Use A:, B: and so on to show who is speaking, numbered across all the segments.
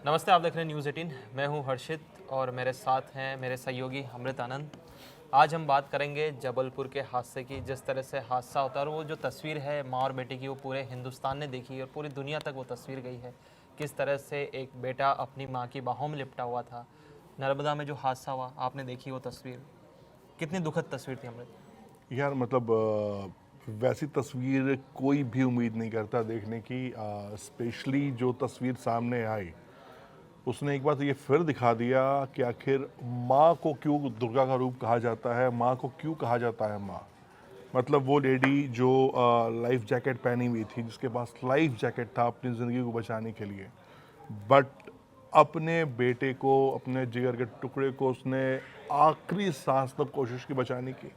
A: नमस्ते, आप देख रहे हैं न्यूज़ 18। मैं हूं हर्षित और मेरे साथ हैं मेरे सहयोगी अमृत आनंद। आज हम बात करेंगे जबलपुर के हादसे की। जिस तरह से हादसा होता है और वो जो तस्वीर है माँ और बेटे की, वो पूरे हिंदुस्तान ने देखी और पूरी दुनिया तक वो तस्वीर गई है। किस तरह से एक बेटा अपनी माँ की बाहों में लिपटा हुआ था। नर्मदा में जो हादसा हुआ, आपने देखी वो तस्वीर, कितनी दुखद तस्वीर थी अमृत।
B: यार मतलब वैसी तस्वीर कोई भी उम्मीद नहीं करता देखने की। स्पेशली जो तस्वीर सामने आई, उसने एक बात ये फिर दिखा दिया कि आखिर माँ को क्यों दुर्गा का रूप कहा जाता है, माँ को क्यों कहा जाता है माँ। मतलब वो लेडी जो लाइफ जैकेट पहनी हुई थी, जिसके पास लाइफ जैकेट था अपनी ज़िंदगी को बचाने के लिए, बट अपने बेटे को, अपने जिगर के टुकड़े को उसने आखिरी सांस तक कोशिश की बचाने की।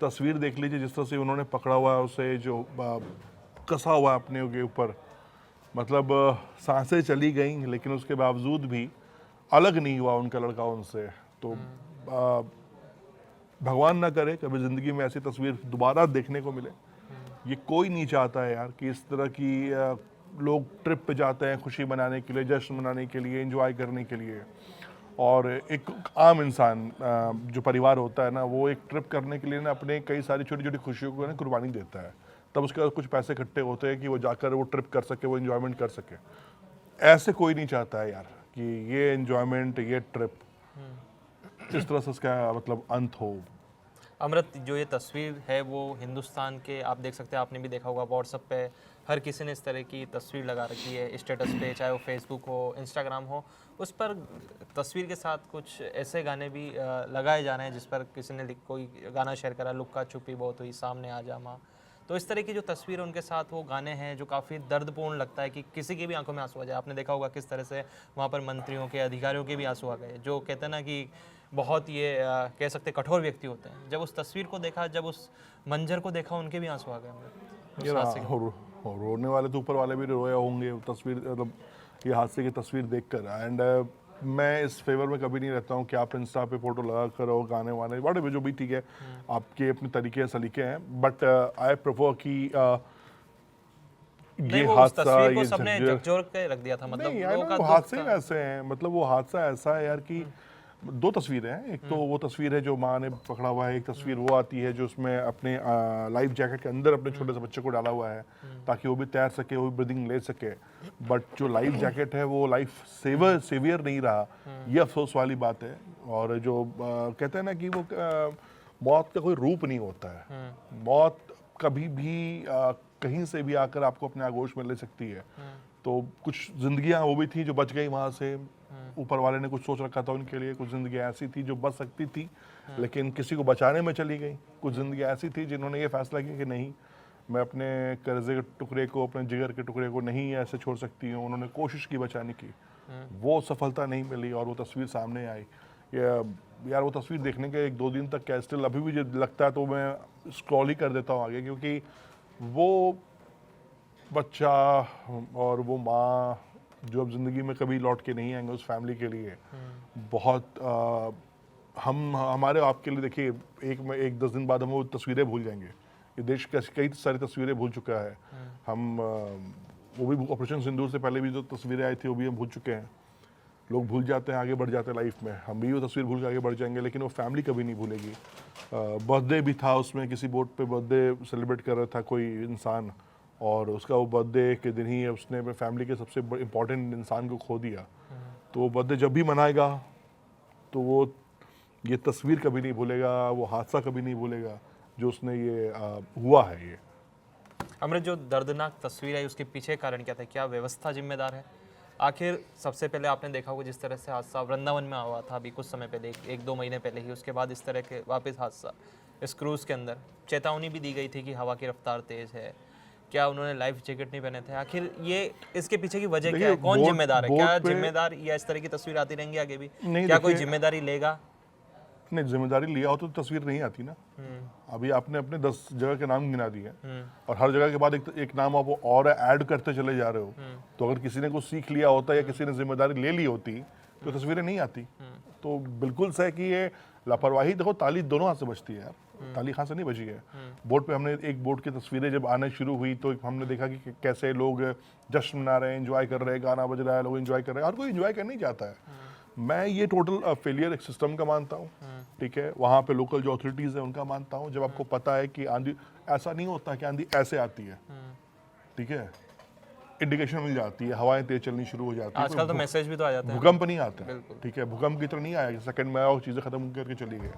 B: तस्वीर देख लीजिए जिस तरह से उन्होंने पकड़ा हुआ है उसे, जो कसा हुआ है अपने के ऊपर। मतलब सांसें चली गई लेकिन उसके बावजूद भी अलग नहीं हुआ उनका लड़का उनसे। तो भगवान ना करे कभी ज़िंदगी में ऐसी तस्वीर दोबारा देखने को मिले। ये कोई नहीं चाहता है यार कि इस तरह की लोग ट्रिप पे जाते हैं खुशी मनाने के लिए, जश्न मनाने के लिए, एंजॉय करने के लिए। और एक आम इंसान जो परिवार होता है ना, वो एक ट्रिप करने के लिए ना अपने कई सारी छोटी छोटी खुशियों को ना कुर्बानी देता है। तब उसके बाद कुछ पैसे इकट्ठे होते हैं कि वो जाकर वो ट्रिप कर सके, वो एंजॉयमेंट कर सके। ऐसे कोई नहीं चाहता है यार कि ये एंजॉयमेंट, ये ट्रिप इस तरह से उसका मतलब अंत हो।
A: अमृत, जो ये तस्वीर है वो हिंदुस्तान के, आप देख सकते हैं, आपने भी देखा होगा व्हाट्सएप पे हर किसी ने इस तरह की तस्वीर लगा रखी है स्टेटस पे, चाहे वो फेसबुक हो, इंस्टाग्राम हो। उस पर तस्वीर के साथ कुछ ऐसे गाने भी लगाए जा रहे हैं जिस पर किसी ने कोई गाना शेयर करा, लुक्का छुपी बहुत हुई सामने आ जा माँ। तो इस तरह की जो तस्वीर है उनके साथ वो गाने हैं जो काफ़ी दर्दपूर्ण लगता है कि किसी की भी आंखों में आंसू आ जाए। आपने देखा होगा किस तरह से वहाँ पर मंत्रियों के, अधिकारियों के भी आंसू आ गए, जो कहते हैं ना कि बहुत ये कह सकते कठोर व्यक्ति होते हैं। जब उस तस्वीर को देखा, जब उस मंजर को देखा, उनके भी आंसू आ गए हमें उस
B: यार
A: हादसे के।
B: रोने वाले तो ऊपर वाले भी रोए होंगे तस्वीर, मतलब ये हादसे की तस्वीर देखकर। एंड मैं इस फेवर में कभी नहीं रहता हूँ कि आप इंस्टा पे फोटो लगा कर रहो, गाने वाने वाटे जो भी, ठीक है, आपके अपने तरीके सलीके हैं। बट आई प्रेफर कि
A: नहीं,
B: ये
A: वो उस
B: हादसा,
A: तस्वीर को
B: ये
A: सबने
B: झकझोर,
A: झकझोर के रख दिया था, मतलब
B: नहीं आई
A: लोगों
B: नो
A: का
B: वो
A: दुख
B: हादसे ही
A: था।
B: वैसे हैं। मतलब वो हादसा ऐसा है यार कि दो तस्वीरें हैं। एक तो वो तस्वीर है जो माँ ने पकड़ा हुआ है, एक तस्वीर वो आती है जो उसमें अपने लाइफ जैकेट के अंदर अपने छोटे से बच्चे को डाला हुआ है ताकि वो भी तैर सके, वो भी ब्रीदिंग ले सके। बट जो लाइफ जैकेट है वो लाइफ सेवियर नहीं रहा। ये अफसोस वाली बात है। और जो कहते हैं ना कि वो मौत का कोई रूप नहीं होता है। मौत कभी भी कहीं से भी आकर आपको अपने आगोश में ले सकती है। तो कुछ जिंदगियां वो भी थी जो बच गई वहां से। ऊपर वाले ने कुछ सोच रखा था उनके लिए। कुछ जिंदगियां ऐसी थी जो बच सकती थी लेकिन किसी को बचाने में चली गई। कुछ जिंदगियां ऐसी थी जिन्होंने ये फैसला किया कि नहीं, मैं अपने कर्जे के टुकड़े को, अपने जिगर के टुकड़े को नहीं ऐसे छोड़ सकती हूँ। उन्होंने कोशिश की बचाने की, वो सफलता नहीं मिली और वो तस्वीर सामने आई। यार वो तस्वीर देखने के एक दो दिन तक क्या स्टिल अभी भी जो लगता है तो मैं स्क्रॉल ही कर देता हूँ आगे, क्योंकि वो बच्चा और वो माँ जो अब ज़िंदगी में कभी लौट के नहीं आएंगे उस फैमिली के लिए, बहुत हम हमारे आपके लिए देखिए, एक 10 दिन बाद हम वो तस्वीरें भूल जाएंगे। ये देश कई सारी तस्वीरें भूल चुका है। हम वो भी ऑपरेशन सिंदूर से पहले भी जो तस्वीरें आई थी वो भी हम भूल चुके हैं। लोग भूल जाते हैं, आगे बढ़ जाते हैं लाइफ में। हम भी वो तस्वीर भूल के आगे बढ़ जाएंगे लेकिन वो फैमिली कभी नहीं भूलेगी। बर्थडे भी था उसमें, किसी बोट पे बर्थडे सेलिब्रेट कर रहा था कोई इंसान, और उसका वो बर्थडे के दिन ही उसने अपने फैमिली के सबसे इम्पोर्टेंट इंसान को खो दिया। तो वो बर्थडे जब भी मनाएगा तो वो ये तस्वीर कभी नहीं भूलेगा, वो हादसा कभी नहीं भूलेगा जो उसने ये हुआ है ये।
A: अमृत, जो दर्दनाक तस्वीर आई उसके पीछे कारण क्या था? क्या व्यवस्था जिम्मेदार है? आखिर सबसे पहले आपने देखा होगा जिस तरह से हादसा वृंदावन में हुआ था अभी कुछ समय पहले, एक दो महीने पहले ही, उसके बाद इस तरह के वापस हादसा इस क्रूज़ के अंदर। चेतावनी भी दी गई थी कि हवा की रफ्तार तेज़ है। क्या उन्होंने लाइफ जैकेट नहीं पहने थे? आखिर ये इसके पीछे की वजह क्या
B: देखिए
A: है? कौन
B: बोट
A: जिम्मेदार है?
B: बोट
A: क्या
B: पे
A: जिम्मेदार, या इस तरह की तस्वीर आती रहेंगी आगे भी?
B: नहीं,
A: क्या कोई
B: देखिए,
A: जिम्मेदारी लेगा?
B: नहीं, जिम्मेदारी लिया हो तो तस्वीर नहीं आती ना। अभी आपने अपने 10 जगह के नाम गिना दिए और हर जगह के बाद एक नाम आप और ऐड करते चले जा रहे हो। तो अगर किसी ने कुछ सीख लिया होता या किसी ने जिम्मेदारी ले ली होती तो तस्वीरें नहीं आती। तो बिल्कुल सही कि ये लापरवाही, देखो ताली दोनों हाथ से बजती है यार, ताली कहाँ से नहीं बजी है। बोर्ड पे हमने एक बोर्ड की तस्वीरें जब आना शुरू हुई तो हमने देखा कि कैसे लोग जश्न मना रहे हैं, एंजॉय कर रहे हैं, गाना बज रहा है, लोग एंजॉय कर रहे हैं, हर कोई एंजॉय करना ही चाहता है। मैं ये टोटल फेलियर एक सिस्टम का मानता हूँ, ठीक है। वहाँ पे लोकल जो अथॉरिटीज़ हैं उनका मानता हूँ। जब आपको पता है कि आंधी, ऐसा नहीं होता कि आंधी ऐसे आती है, ठीक है, इंडिकेशन मिल जाती है, हवाएं तेज चलनी शुरू हो जाती है।
A: आजकल तो मैसेज भी तो आ जाते हैं।
B: भूकंप नहीं आते, ठीक है, भूकंप की तरह नहीं आया सेकंड में आया और चीज़ें खत्म करके चली गई।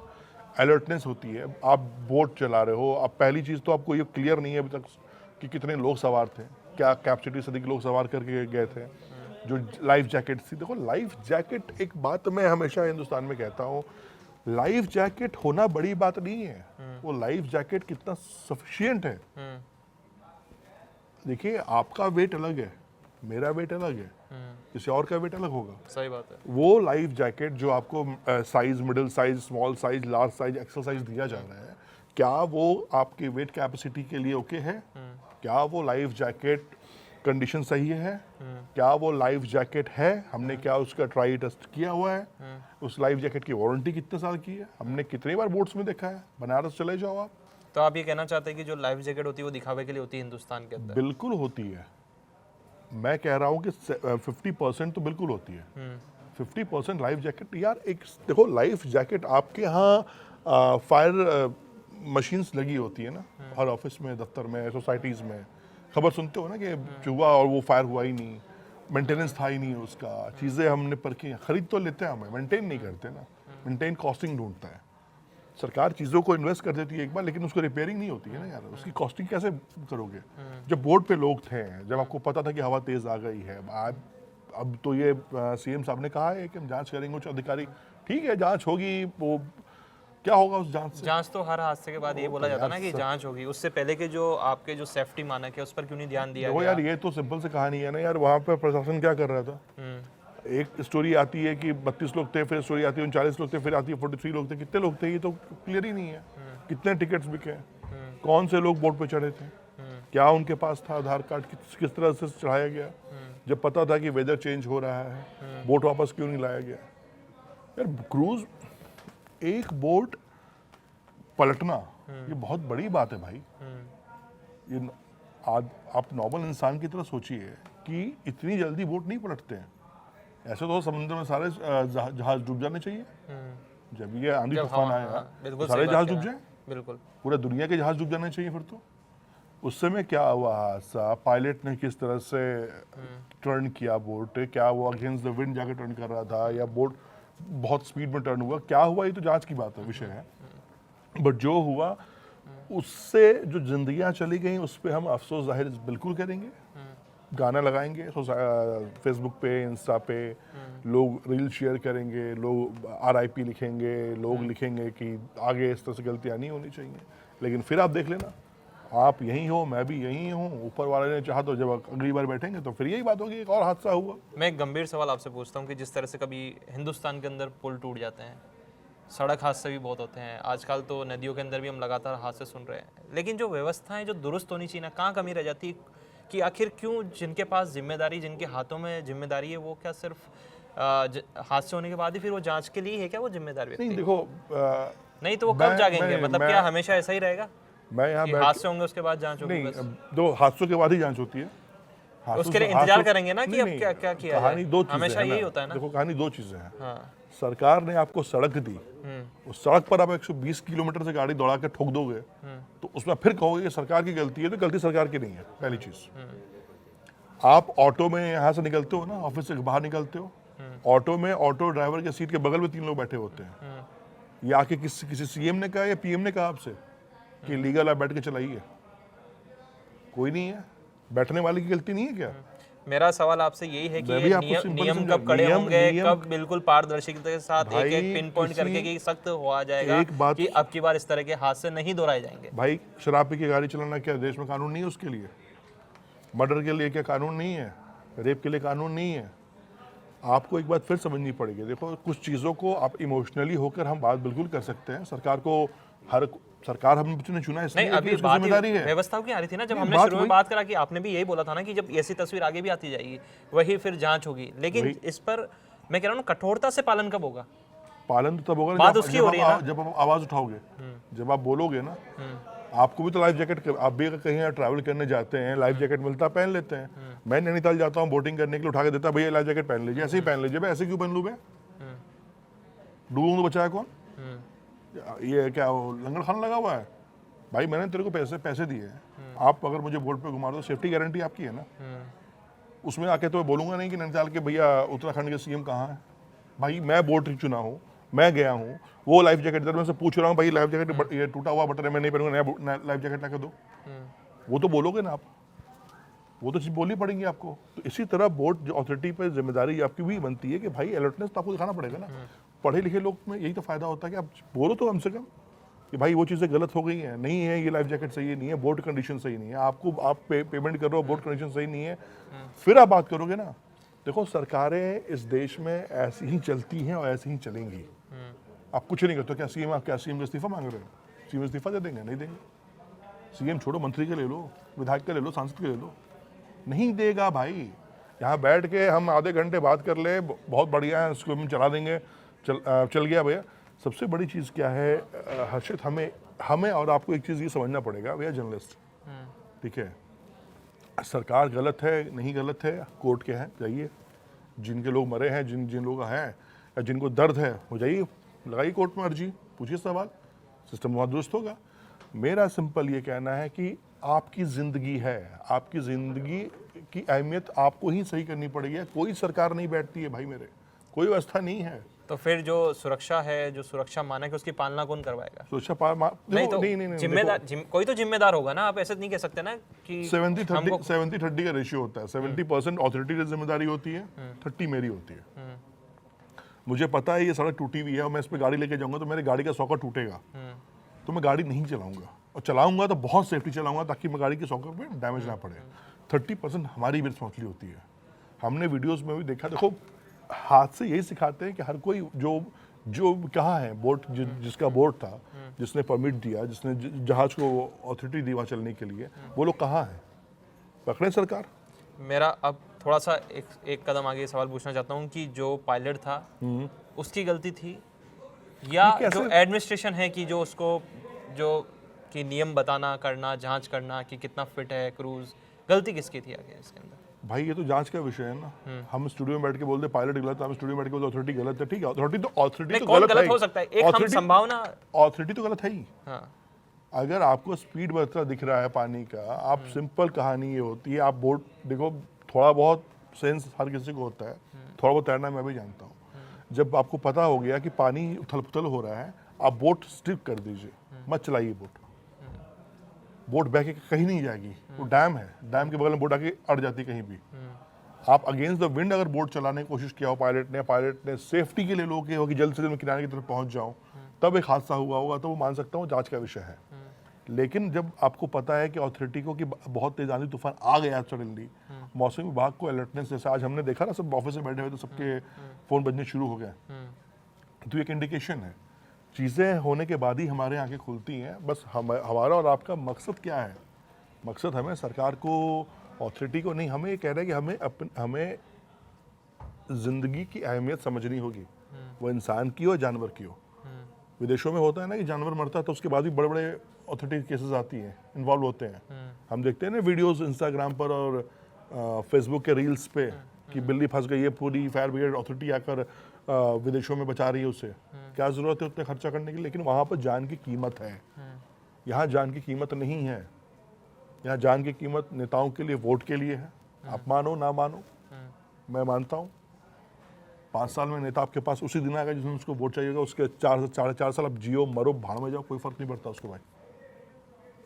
B: अलर्टनेस होती है। आप बोट चला रहे हो, अब पहली चीज़ तो आपको ये क्लियर नहीं है अभी तक कि कितने लोग सवार थे, क्या कैपेसिटी से अधिक लोग सवार करके गए थे। जो लाइफ जैकेट थी, देखो लाइफ जैकेट, एक बात मैं हमेशा हिंदुस्तान में कहता हूँ, लाइफ जैकेट होना बड़ी बात नहीं है, वो लाइफ जैकेट कितना सफिशिएंट है। देखिए आपका वेट अलग है, मेरा वेट अलग है, किसी और का वेट अलग होगा।
A: सही बात है।
B: वो लाइफ जैकेट जो आपको size, middle size, small size, large size, XL size दिया जा रहा है, क्या वो आपके वेट कैपेसिटी के लिए ओके है? क्या वो लाइफ जैकेट कंडीशन सही है? क्या वो लाइफ जैकेट है? हमने क्या उसका ट्राई टेस्ट किया हुआ है? उस लाइफ जैकेट की वारंटी कितने साल की है? हमने कितनी बार बोट्स में देखा है। बनारस चले जाओ आप।
A: तो आप ये कहना चाहते हैं कि जो लाइफ जैकेट होती है वो दिखावे के लिए होती है हिंदुस्तान के अंदर?
B: बिल्कुल होती है। मैं कह रहा हूँ कि 50% तो बिल्कुल होती है। 50% लाइफ जैकेट यार, एक देखो लाइफ जैकेट आपके यहाँ फायर मशीन्स लगी होती है ना, हर ऑफिस में, दफ्तर में, सोसाइटीज़ में खबर सुनते हो ना कि हुआ और वो फायर हुआ ही नहीं, मेंटेनेंस था ही नहीं उसका, चीज़ें हमने परखी, खरीद तो लेते हैं, हमें मेंटेन नहीं करते ना। मेंटेन कॉस्टिंग ढूंढता है। सरकार चीज़ों को इन्वेस्ट कर देती है एक बार, लेकिन उसको रिपेयरिंग नहीं होती है ना यार, उसकी कॉस्टिंग कैसे करोगे? जब बोर्ड पे लोग थे, जब आपको पता था कि हवा तेज़ आ गई है, अब तो ये सीएम साहब ने कहा है कि हम जांच करेंगे, उच्च अधिकारी, ठीक है जांच होगी, वो क्या होगा उस जांच से?
A: जांच तो हर हादसे के बाद ये बोला जाता है ना कि जांच होगी, उससे पहले के जो आपके जो सेफ्टी मानक है उस पर क्यों नहीं ध्यान दिया गया?
B: यार ये तो सिंपल से कहानी है ना यार, वहाँ पे प्रशासन क्या कर रहा था? एक स्टोरी आती है कि 32 लोग थे, फिर स्टोरी आती है 39 लोग थे, फिर आती है 43 लोग थे, कितने लोग थे ये तो क्लियर ही नहीं है। कितने टिकट्स बिके, कौन से लोग बोट पे चढ़े थे, क्या उनके पास था आधार कार्ड, किस तरह से चढ़ाया गया, जब पता था कि वेदर चेंज हो रहा है, बोट वापस क्यों नहीं लाया गया? यार क्रूज, एक बोट पलटना ये बहुत बड़ी बात है भाई। ये आप नॉर्मल इंसान की तरह सोचिए कि इतनी जल्दी बोट नहीं पलटते हैं। ऐसे तो समुद्र में सारे जहाज डूब जाने चाहिए। जब ये आंधी तूफान आया सारे जहाज डूब जाए,
A: बिल्कुल
B: पूरा दुनिया के जहाज डूब जाने चाहिए फिर तो। उस समय क्या हुआ हादसा, पायलट ने किस तरह से टर्न किया बोट, क्या वो अगेंस्ट द विंड जाकर टर्न कर रहा था या बोट बहुत स्पीड में टर्न हुआ, क्या हुआ, ये तो जांच की बात है, विषय है। बट जो हुआ उससे जो जिंदगियां चली गई उस पर हम अफसोस जाहिर बिल्कुल करेंगे, गाना लगाएंगे फेसबुक पे, इंस्टा पे, लोग रील शेयर करेंगे, लोग RIP लिखेंगे, लोग लिखेंगे कि आगे इस तरह से गलतियां नहीं होनी चाहिए। लेकिन फिर आप देख लेना, आप यहीं हो, मैं भी यहीं हूँ, ऊपर वाले ने चाहा तो जब अगली बार बैठेंगे तो फिर यही बात होगी, एक और हादसा हुआ।
A: मैं एक गंभीर सवाल आपसे पूछता हूँ कि जिस तरह से कभी हिंदुस्तान के अंदर पुल टूट जाते हैं, सड़क हादसे भी बहुत होते हैं, आजकल तो नदियों के अंदर भी हम लगातार हादसे सुन रहे हैं, लेकिन जो व्यवस्थाएं जो दुरुस्त होनी चाहिए ना, कहाँ कमी रह जाती है कि आखिर क्यों जिनके पास जिम्मेदारी, जिनके हाथों में जिम्मेदारी है, वो क्या सिर्फ हादसे होने के बाद ही फिर वो जांच के लिए है क्या वो जिम्मेदार व्यक्ति?
B: नहीं देखो,
A: नहीं तो वो कब जागेंगे? मतलब क्या हमेशा ऐसा ही रहेगा?
B: मैं यहाँ
A: हादसे होंगे उसके बाद जांच होगी?
B: नहीं, दो हादसों के बाद ही जांच होती है।
A: उसके लिए इंतजार करेंगे ना कि अब क्या क्या किया
B: कहानी दो चीजें
A: हमेशा यही होता है ना।
B: देखो कहानी दो चीजें हैं।
A: हाँ।
B: सरकार ने आपको सड़क दी, उस सड़क पर आप 120 किलोमीटर से गाड़ी दौड़ा के ठोक दोगे तो उसमें फिर कहोगे कि सरकार की गलती है, तो गलती सरकार की नहीं है। पहली चीज, आप ऑटो में यहाँ से निकलते हो ना, ऑफिस से बाहर निकलते हो, ऑटो में ऑटो ड्राइवर के सीट के बगल में 3 लोग बैठे होते हैं। ये आके किसी CM ने कहा या PM ने कहा आपसे कि लीगल आप बैठ के चलाइए? कोई नहीं है। बैठने वाले की गलती नहीं है क्या?
A: मेरा सवाल आपसे यही है कि ये नियम कब कड़े होंगे, कब बिल्कुल पारदर्शिता के साथ एक एक पिन पॉइंट करके कि सख्त हुआ जाएगा कि अब की बार इस तरह के हादसे नहीं दोहराए जाएंगे?
B: भाई शराब पी के गाड़ी चलाना क्या देश में कानून नहीं है उसके लिए? मर्डर के लिए क्या कानून नहीं है? रेप के लिए कानून नहीं है? आपको एक बात फिर समझनी पड़ेगी। देखो कुछ चीज़ों को आप इमोशनली होकर हम बात बिल्कुल कर सकते हैं। सरकार को सरकार हमने चुना है, इसलिए
A: अभी
B: जिम्मेदारी है।
A: व्यवस्थाओं की आ रही थी ना, जब हमने शुरू में बात करा कि आपने भी यही बोला था ना कि जब ऐसी तस्वीर आगे भी आती जाएगी वही फिर जांच होगी, लेकिन इस पर मैं कह रहा हूँ कठोरता से पालन कब होगा?
B: पालन तो तब होगा
A: बात उसकी हो रही है ना।
B: जब आप आवाज उठाओगे, जब आप बोलोगे ना। आपको भी तो लाइफ जैकेट, आप भी अगर कहीं ट्रैवल करने जाते हैं, लाइफ जैकेट मिलता है, पहन लेते हैं। मैं नैनीताल जाता हूँ बोटिंग करने के लिए, उठा के देता भैया लाइफ जैकेट पहन लीजिए, ऐसे ही पहन लीजिए। भाई ऐसे क्यों पहन लूँ मैं? डूबूंगा तो बचाया कौन? ये क्या लंगर खाना लगा हुआ है? भाई मैंने तेरे को पैसे दिए हैं, आप अगर मुझे बोट पे घुमा दो, सेफ्टी गारंटी आपकी है ना। उसमें आके तो मैं बोलूंगा नहीं कि नैनीताल के भैया उत्तराखंड के सीएम कहाँ है। भाई मैं बोट चुना हूँ, मैं गया हूँ, वो लाइफ जैकेट इधर मैं से पूछ रहा हूँ भाई लाइफ जैकेट ये टूटा हुआ बटन है, मैं नहीं पहनूंगा, नया लाइफ जैकेट ला के दो। वो तो बोलोगे ना आप, वो तो चीज़ बोलनी पड़ेगी आपको। तो इसी तरह बोट जो अथॉरिटी पे जिम्मेदारी आपकी भी बनती है कि भाई अलर्टनेस तो आपको दिखाना पड़ेगा ना। पढ़े लिखे लोग में यही तो फायदा होता है कि आप बोलो तो कम से कम कि भाई वो चीज़ें गलत हो गई हैं, नहीं है ये लाइफ जैकेट सही नहीं है, बोट कंडीशन सही नहीं है, आपको आप पेमेंट कर रहे हो, बोट कंडीशन सही नहीं है, फिर आप बात करोगे ना। देखो सरकारें इस देश में ऐसी ही चलती हैं और ऐसी ही चलेंगी। आप कुछ नहीं करते, क्या सीएम का इस्तीफा मांग रहे हो? सीएम इस्तीफा दे देंगे? नहीं देंगे। सीएम छोड़ो, मंत्री के ले लो, विधायक के ले लो, सांसद के ले लो, नहीं देगा भाई। यहाँ बैठ के हम आधे घंटे बात कर ले, बहुत बढ़िया है, इसको हम चला देंगे, चल गया भैया। सबसे बड़ी चीज़ क्या है हर्षित, हमें और आपको एक चीज़ ये समझना पड़ेगा भैया, जर्नलिस्ट, ठीक है, सरकार गलत है नहीं गलत है कोर्ट के हैं, जाइए, जिनके लोग मरे हैं, जिन लोग हैं या जिनको दर्द है, हो जाइए, लगाइए कोर्ट में अर्जी, पूछिए सवाल, सिस्टम वहाँ दुरुस्त होगा। मेरा सिंपल ये कहना है कि आपकी ज़िंदगी है, आपकी ज़िंदगी की अहमियत आपको ही सही करनी पड़ेगी। कोई सरकार नहीं बैठती है भाई मेरे, कोई व्यवस्था नहीं है।
A: तो फिर जो सुरक्षा है, जो सुरक्षा मानक है, उसकी पालना कौन करवाएगा?
B: सुरक्षा
A: नहीं तो जिम्मेदार कोई तो जिम्मेदार होगा ना। आप ऐसे नहीं कह सकते ना कि
B: 70-30 का रेशियो होता है। 70% अथॉरिटी की जिम्मेदारी होती है, 30 मेरी होती है। मुझे पता है ये सड़क टूटी हुई है और मैं इस पर गाड़ी लेके जाऊंगा तो मेरी गाड़ी का सॉकेट टूटेगा, तो मैं गाड़ी नहीं चलाऊंगा, और चलाऊंगा तो बहुत सेफ्टी चलाऊंगा ताकि मैं गाड़ी के सॉकेट में डैमेज ना पड़े। 30% हमारी भी रिस्पॉन्सिबिलिटी होती है। हमने वीडियोस में भी देखा, देखो हाथ से यही सिखाते हैं कि हर कोई जो कहाँ है बोट, जिसका बोट था, जिसने परमिट दिया, जिसने जहाज को अथॉरिटी दी वहाँ चलने के लिए, वो लोग कहाँ हैं? पकड़े सरकार।
A: मेरा अब थोड़ा सा एक कदम आगे सवाल पूछना चाहता हूँ कि जो पायलट था उसकी गलती थी या जो एडमिनिस्ट्रेशन है कि जो उसको जो कि नियम बताना, करना, जांच करना कि कितना फिट है क्रूज, गलती किसकी थी आगे इसके अंदर?
B: भाई ये तो जांच का विषय है ना। हम स्टूडियो में बैठ के बोलते पायलट गलत है, हम स्टूडियो में बैठ के बोलते अथॉरिटी गलत है। ठीक है, अथॉरिटी तो गलत
A: हो सकता है, एक हम संभावना,
B: अथॉरिटी तो गलत है ही। हाँ। अगर आपको स्पीड बढ़ता दिख रहा है पानी का, आप सिंपल कहानी ये होती है, आप बोट देखो, थोड़ा बहुत सेंस हर किसी को होता है, थोड़ा बहुत तैरना मैं भी जानता हूँ। जब आपको पता हो गया कि पानी उथल पुथल हो रहा है, आप बोट स्टिप कर दीजिए, मत चलाइए बोट बह के कहीं नहीं जाएगी। वो डैम है, डैम के बगल में बोट आके अड़ जाती कहीं भी। आप अगेंस्ट द विंड अगर बोट चलाने की कोशिश किया हो पायलट ने सेफ्टी के लिए लोग हो कि जल्द से जल्द किनारे की तरफ पहुंच जाऊं, तब एक हादसा हुआ होगा, तो वो मान सकता हूँ जांच का विषय है। लेकिन जब आपको पता है कि अथॉरिटी को कि बहुत तेज आंधी तूफान आ गया सडनली, मौसम विभाग को अलर्टनेस, जैसे आज हमने देखा ना, सब ऑफिस में बैठे हुए तो सबके फोन बजने शुरू हो गए, तो एक इंडिकेशन है। चीज़ें होने के बाद ही हमारे आंखें खुलती हैं। बस हमारा और आपका मकसद क्या है? मकसद हमें सरकार को, अथॉरिटी को नहीं, हमें ये कह रहा है कि हमें जिंदगी की अहमियत समझनी होगी, वो इंसान की हो जानवर की हो। विदेशों में होता है ना कि जानवर मरता है तो उसके बाद भी बड़े बड़े अथॉरिटी केसेस आती हैं, इन्वॉल्व होते हैं। हम देखते हैं ना वीडियोस इंस्टाग्राम पर और फेसबुक के रील्स पे कि बिल्ली फंस गई है, पूरी फायर ब्रिगेड अथॉरिटी आकर विदेशों में बचा रही है उसे। क्या जरूरत है उतने खर्चा करने की? लेकिन वहाँ पर जान की कीमत है, यहाँ जान की कीमत नहीं है। यहाँ जान की कीमत नेताओं के लिए, वोट के लिए है। आप मानो ना मानो, मैं मानता हूँ 5 साल में नेता आपके पास उसी दिन आएगा जिसमें उसको वोट चाहिएगा, उसके 4 साल आप जियो मरो भाड़ में जाओ, कोई फर्क नहीं पड़ता उसको भाई।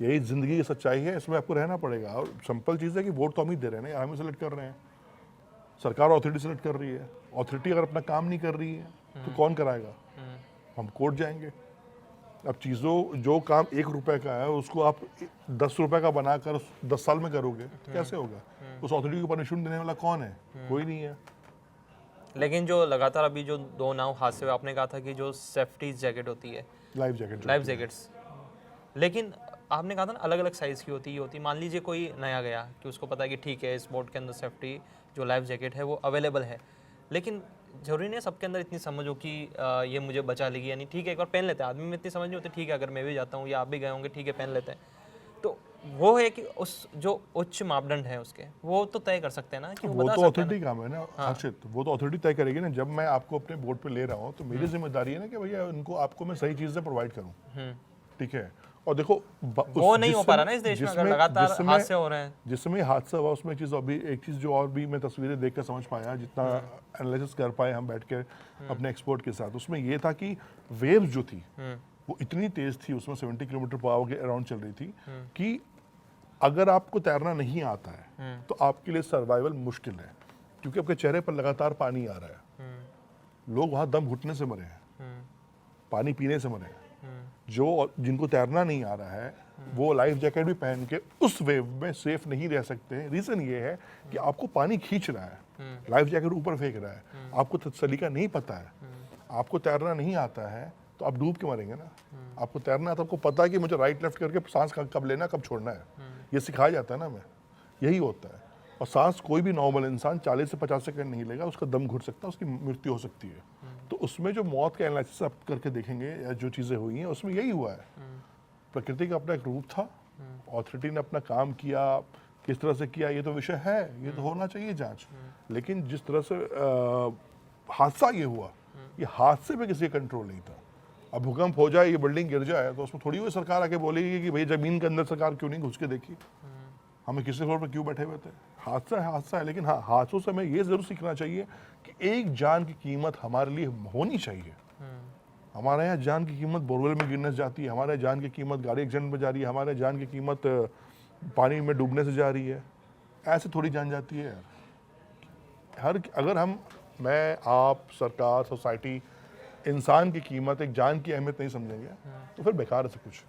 B: यही जिंदगी की सच्चाई है, इसमें आपको रहना पड़ेगा। और सिंपल चीज़ है कि वोट तो हम ही दे रहे हैं ना, हम ही सेलेक्ट कर रहे हैं, सरकार अथॉरिटी सेलेक्ट कर रही है। अथॉरिटी अगर अपना काम नहीं कर रही है तो कौन कराएगा? हम कोर्ट जाएंगे। अब चीज़ों जो काम 1 रुपए का है उसको आप 10 रुपए का बनाकर 10 साल में करोगे तो कैसे होगा? उस अथॉरिटी को पनिशमेंट देने वाला कौन है? कोई नहीं है।
A: लेकिन जो लगातार अभी जो 2 नाव हादसे हुए, आपने कहा था कि जो सेफ्टी जैकेट होती है, लाइफ जैकेट्स, लेकिन आपने कहा था ना अलग अलग साइज़ की होती। मान लीजिए कोई नया गया कि उसको पता है कि ठीक है इस बोट के अंदर सेफ्टी जो लाइफ जैकेट है वो अवेलेबल है, लेकिन जरूरी नहीं है सबके अंदर इतनी समझ हो कि ये मुझे बचा लेगी, यानी ठीक है एक बार पहन लेते हैं, आदमी में इतनी समझ नहीं होती, ठीक है अगर मैं भी जाता हूँ या आप भी गए होंगे, ठीक है पहन लेते हैं। तो वो है कि उस जो उच्च मापदंड है उसके, वो तो तय कर सकते हैं ना कि वो
B: वो
A: बता
B: तो
A: सकते हैं
B: अथॉरिटी काम है ना हर्षित, वो तो अथॉरिटी तय करेगी ना। जब मैं आपको अपने बोर्ड पे ले रहा हूँ तो मेरी जिम्मेदारी है ना कि भैया उनको आपको मैं सही चीज़ें प्रोवाइड करूँ,
A: ना।
B: ठीक है। और देखो
A: वो नहीं हो पा रहा ना इस देश में, अगर लगातार हादसे हो रहे हैं।
B: जिस समय हादसा हुआ उसमें एक चीज़ जो और भी मैं तस्वीरें देख कर समझ पाया, जितना एनालिसिस कर पाए हम बैठ के अपने एक्सपर्ट के साथ, उसमें ये था कि वेव्स जो थी वो इतनी तेज थी, उसमें 70 किलोमीटर पर आवर के अराउंड चल रही थी कि अगर आपको तैरना नहीं आता है तो आपके लिए सर्वाइवल मुश्किल है, क्योंकि आपके चेहरे पर लगातार पानी आ रहा है। लोग वहाँ दम घुटने से मरे हैं, पानी पीने से मरे हैं। जो जिनको तैरना नहीं आ रहा है वो लाइफ जैकेट भी पहन के उस वेव में सेफ नहीं रह सकते। रीजन ये है कि आपको पानी खींच रहा है, लाइफ जैकेट ऊपर फेंक रहा है, आपको सलीका नहीं पता है, आपको तैरना नहीं आता है तो आप डूब के मरेंगे ना। आपको तैरना आता है, आपको पता है कि मुझे राइट लेफ्ट करके सांस कब लेना कब छोड़ना है, ये सिखाया जाता है ना हमें, यही होता है। और सांस कोई भी नॉर्मल इंसान 40 से 50 सेकंड नहीं लेगा, उसका दम घुट सकता है, उसकी मृत्यु हो सकती है। तो उसमें जो मौत का एनालिसिस आप करके देखेंगे या जो चीज़ें हुई हैं उसमें यही हुआ है। प्रकृति का अपना एक रूप था, अथॉरिटी ने अपना काम किया, किस तरह से किया ये तो विषय है, ये तो होना चाहिए जांच। लेकिन जिस तरह से हादसा ये हुआ, ये हादसे पे किसी का कंट्रोल नहीं था। अब भूकंप हो जाए, ये बिल्डिंग गिर जाए तो उसमें थोड़ी हुई सरकार आके बोलेगी कि भाई जमीन के अंदर सरकार क्यों नहीं घुस के देखी, हमें किसी फ्लोर पर क्यों बैठे हुए थे। हादसा है, लेकिन हाँ हादसों से हमें ये जरूर सीखना चाहिए कि एक जान की कीमत हमारे लिए होनी चाहिए। हमारे यहाँ जान की कीमत बोरवेल में गिरने से जाती है, हमारे यहाँ जान की कीमत गाड़ी एक्सीडेंट में जा रही है, हमारे यहाँ जान की कीमत पानी में डूबने से जा रही है। ऐसे थोड़ी जान जाती है यार। अगर मैं, आप, सरकार, सोसाइटी इंसान की कीमत, एक जान की अहमियत नहीं समझेंगे तो फिर बेकार है सब कुछ।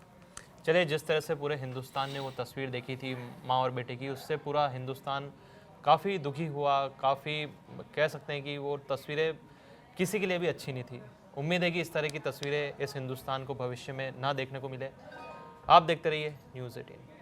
A: चलिए, जिस तरह से पूरे हिंदुस्तान ने वो तस्वीर देखी थी माँ और बेटे की, उससे पूरा हिंदुस्तान काफ़ी दुखी हुआ, काफ़ी कह सकते हैं कि वो तस्वीरें किसी के लिए भी अच्छी नहीं थी। उम्मीद है कि इस तरह की तस्वीरें इस हिंदुस्तान को भविष्य में ना देखने को मिले। आप देखते रहिए न्यूज़ 18।